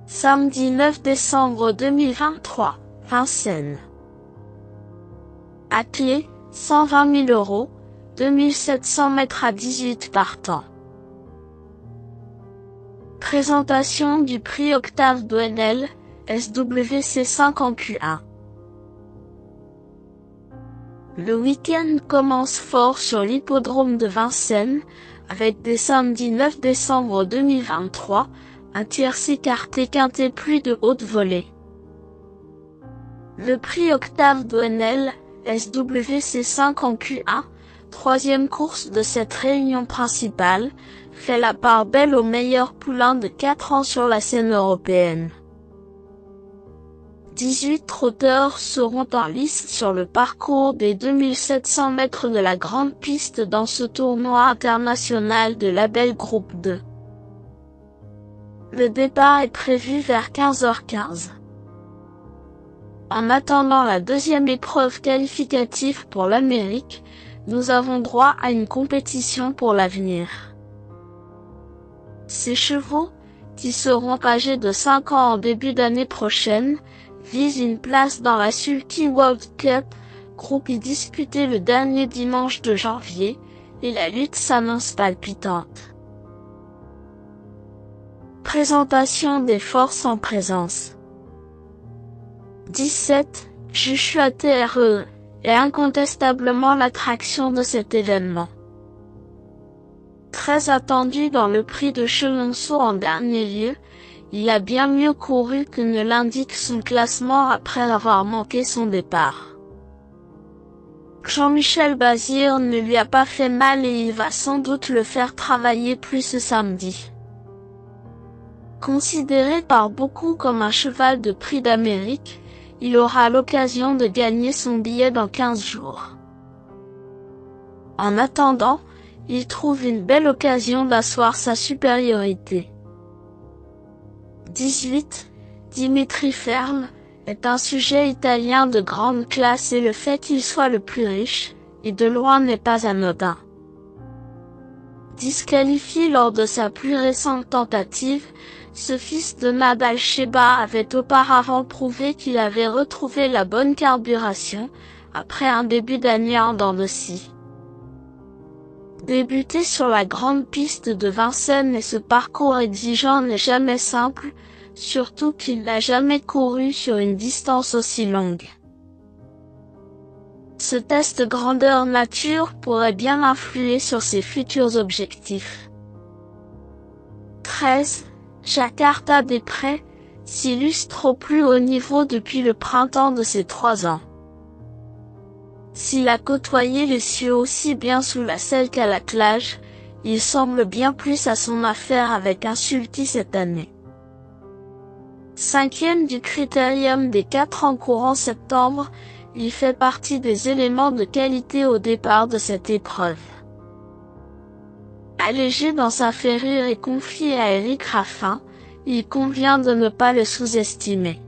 Samedi 9 décembre 2023, Vincennes. À clé, 120 000 €, 2700 mètres à 18 partants. Présentation du prix Octave Doinel, SWC5 en Q1. Le week-end commence fort sur l'hippodrome de Vincennes, avec dès samedi 9 décembre 2023, un tiercé écarté quinté plus de haute volée. Le prix Octave Doinel, SWC5 en Q1, troisième course de cette réunion principale, fait la part belle aux meilleurs poulains de 4 ans sur la scène européenne. 18 trotteurs seront en lice sur le parcours des 2700 mètres de la grande piste dans ce tournoi international de Label Groupe 2. Le départ est prévu vers 15h15. En attendant la deuxième épreuve qualificative pour l'Amérique, nous avons droit à une compétition pour l'avenir. Ces chevaux, qui seront âgés de 5 ans en début d'année prochaine, visent une place dans la Sulky World Cup, groupe disputé le dernier dimanche de janvier, et la lutte s'annonce palpitante. Présentation des forces en présence. 17, Joshua TRE, est incontestablement l'attraction de cet événement. Très attendu dans le prix de Chenonceau en dernier lieu, il a bien mieux couru que ne l'indique son classement après avoir manqué son départ. Jean-Michel Bazir ne lui a pas fait mal et il va sans doute le faire travailler plus ce samedi. Considéré par beaucoup comme un cheval de prix d'Amérique, il aura l'occasion de gagner son billet dans 15 jours. En attendant, il trouve une belle occasion d'asseoir sa supériorité. 18, Dimitri Ferme, est un sujet italien de grande classe et le fait qu'il soit le plus riche, et de loin n'est pas anodin. Disqualifié lors de sa plus récente tentative, ce fils de Nadal Sheba avait auparavant prouvé qu'il avait retrouvé la bonne carburation, après un début d'année en dents de scie. Débuter sur la grande piste de Vincennes et ce parcours exigeant n'est jamais simple, surtout qu'il n'a jamais couru sur une distance aussi longue. Ce test grandeur nature pourrait bien influer sur ses futurs objectifs. 13, Jakarta des Prés, s'illustre au plus haut niveau depuis le printemps de ses 3 ans. S'il a côtoyé les cieux aussi bien sous la selle qu'à l'attelage, il semble bien plus à son affaire avec un sulky cette année. 5e du critérium des 4 ans courant septembre, il fait partie des éléments de qualité au départ de cette épreuve. Allégé dans sa ferrure et confié à Éric Raffin, il convient de ne pas le sous-estimer.